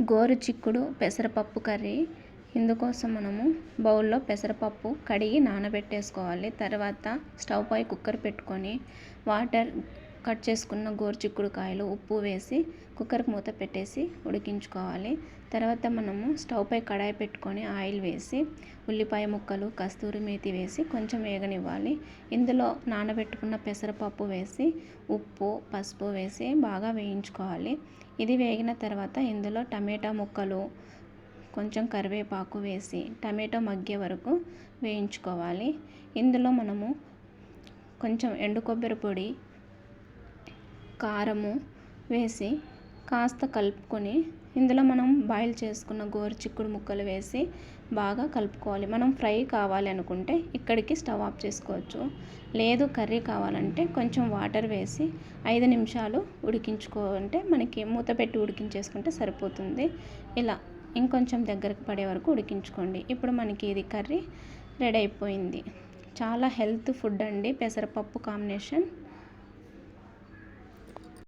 గోరు చిక్కుడు పెసరపప్పు కర్రీ. ఇందుకోసం మనము బౌల్లో పెసరపప్పు కడిగి నానబెట్టేసుకోవాలి. తర్వాత స్టవ్ పై కుక్కర్ పెట్టుకొని వాటర్ కట్ చేసుకున్న గోరు చిక్కుడుకాయలు ఉప్పు వేసి కుక్కర్కి మూత పెట్టేసి ఉడికించుకోవాలి. తర్వాత మనము స్టవ్ పై కడాయి పెట్టుకొని ఆయిల్ వేసి ఉల్లిపాయ ముక్కలు కస్తూరి మేతి వేసి కొంచెం వేగనివ్వాలి. ఇందులో నానబెట్టుకున్న పెసరపప్పు వేసి ఉప్పు పసుపు వేసి బాగా వేయించుకోవాలి. ఇది వేగిన తర్వాత ఇందులో టమాటా ముక్కలు కొంచెం కరివేపాకు వేసి టమాటో మగ్గే వరకు వేయించుకోవాలి. ఇందులో మనము కొంచెం ఎండు కొబ్బరి పొడి కారము వేసి కాస్త కలుపుకొని ఇందులో మనం బాయిల్ చేసుకున్న గోరు చిక్కుడు ముక్కలు వేసి బాగా కలుపుకోవాలి. మనం ఫ్రై కావాలి అనుకుంటే ఇక్కడికి స్టవ్ ఆఫ్ చేసుకోవచ్చు. లేదు కర్రీ కావాలంటే కొంచెం వాటర్ వేసి 5 నిమిషాలు ఉడికించుకుంటే మనకి మూత పెట్టి ఉడికించేసుకుంటే సరిపోతుంది. ఇలా ఇంకొంచెం దగ్గరకు పడే వరకు ఉడికించుకోండి. ఇప్పుడు మనకి ఇది కర్రీ రెడీ అయిపోయింది. చాలా హెల్త్ ఫుడ్ అండి పెసరపప్పు కాంబినేషన్.